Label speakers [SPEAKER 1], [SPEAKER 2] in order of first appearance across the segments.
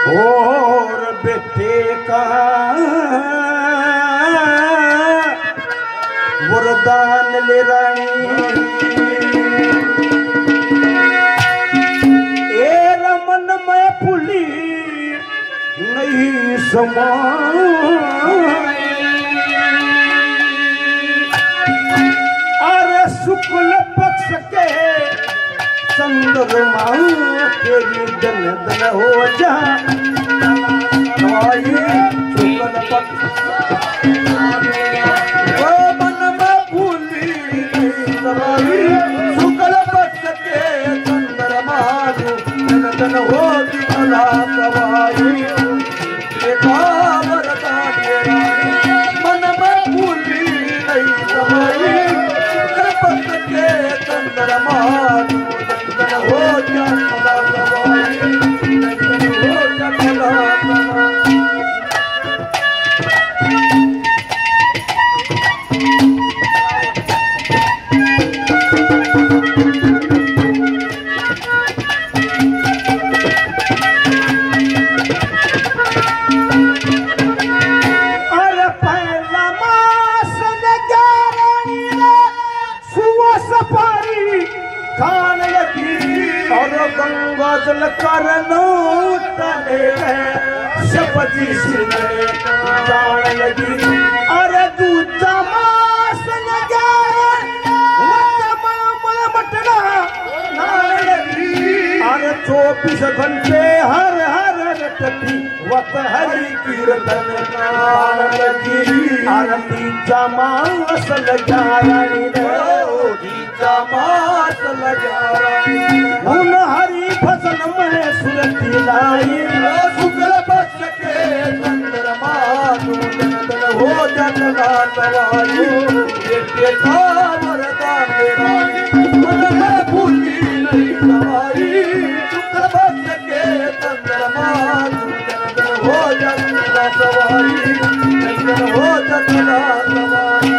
[SPEAKER 1] और बेटे का वरदान ले रानी ए रमन में फुली नहीं समा अरे शुक्ल पक्ष के चंद्रमा तेरी दन दन हो जा शुक्ल पक्ष मन में भूली शुक्ल पक्ष के चंद्रमा दन दन हो दिखला सवाई मन में भूली नहीं सवाई शुक्ल पक्ष के चंद्रमा हो जा सदा सवाई हो जा सदा गंगाजल करनो तले शपथी सिने जान लगी अरे दूजा मास लगा मामल मटना नान लगी अरे 24 घंटे हर हर रटती वत हरि कीर्तन गान लगी अरे तीजा मास लगा रानी रे तीजा मास लगा रानी उन हरी फसल में सुरती लाई शुक्ल पक्ष के चंद्रमा दन दन हो जगला सवाई बेटे का वरदान रानी मन में भूली नहीं सवाई शुक्ल पक्ष के चंद्रमा दन दन हो जगला सवाई दन हो जगला सवाई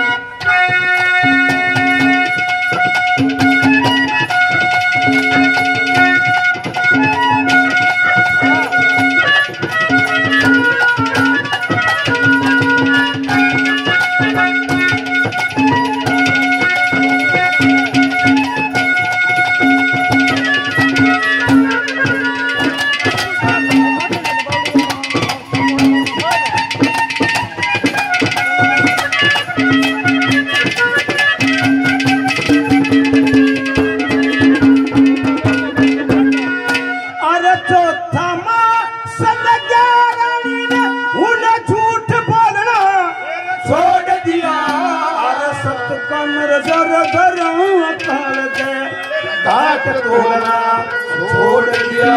[SPEAKER 1] छोड़ दिया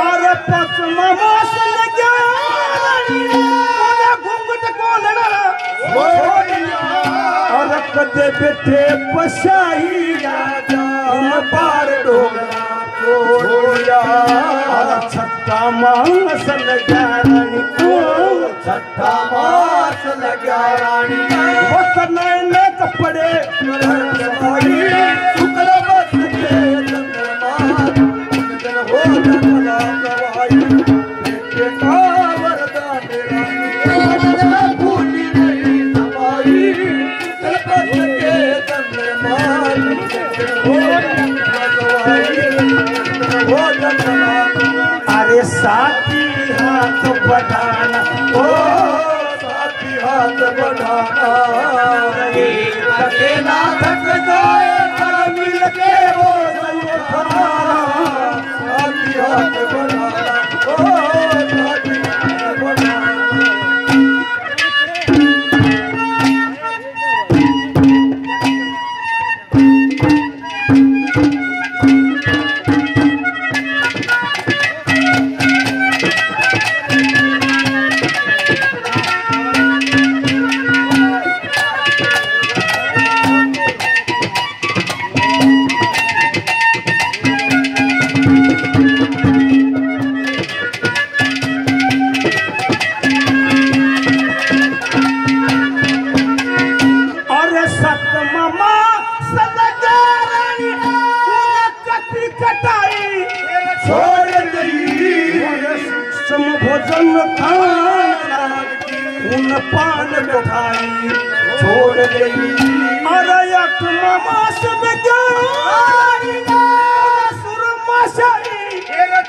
[SPEAKER 1] अरे पश्चिम मौसम घूंघट खोलना छोड़ दिया और कदे बेटे पशाही राजा पार डोगना छोड़ दिया छठा मास लगा रानी छठा मास लगा रानी बस नए कपड़े शुक्ल पक्ष के हो जगला सवाई बेटे का वरदान रानी भूली नहीं सवाई शुक्ल पक्ष के चंद्रमा हो जगला सवाई हो जगला अरे साथी हाथ बढ़ाना ओ साथी हाथ बढ़ाना अकेला थक जाए मिल के वो हाथ बढ़ाना ओ साथी हाथ बढ़ाना सम भोजन खाना उन पान मिठाई छोड़ गई। अरे अठमा मास में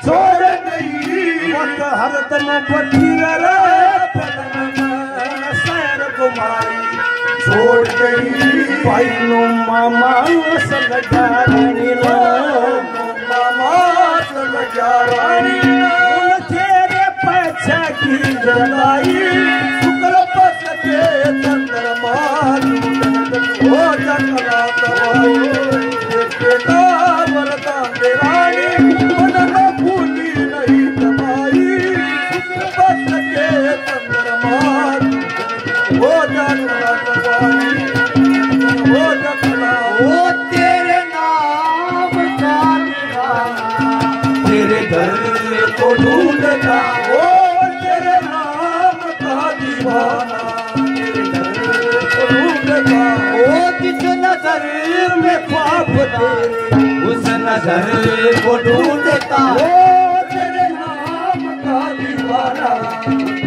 [SPEAKER 1] छोड़ गई। मत हरदम बठीर रे सैर घुमाई छोड़ गई। भाई नो मामा सल जानी नो मामा सल जानी तेरे पैसा की जलाई शुक्ल पस के चंद्रमा हो जकला दवाई बेटा वरदान देवानी मन में भूली नहीं दवाई शुक्ल पस के चंद्रमा हो जकला दवाई हो जकला।
[SPEAKER 2] ओ तेरे नाम का दीवाना
[SPEAKER 1] तेरे घर को ढूंढता ओ तेरे नाम का दीवाना तेरे घर को ढूंढता।
[SPEAKER 2] ओ जिस नजर में ख्वाब तेरे उस नजर को ढूंढता।
[SPEAKER 1] ओ तेरे नाम का दीवाना ढूंढता।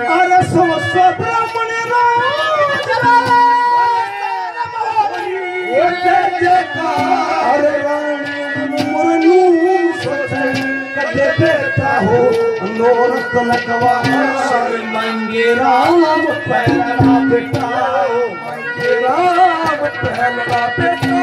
[SPEAKER 1] अरे सो ब्राह्मण बेटा हो नोरत लकवा
[SPEAKER 2] मंगे राम पहला बेटा
[SPEAKER 1] राम पहला बेटा।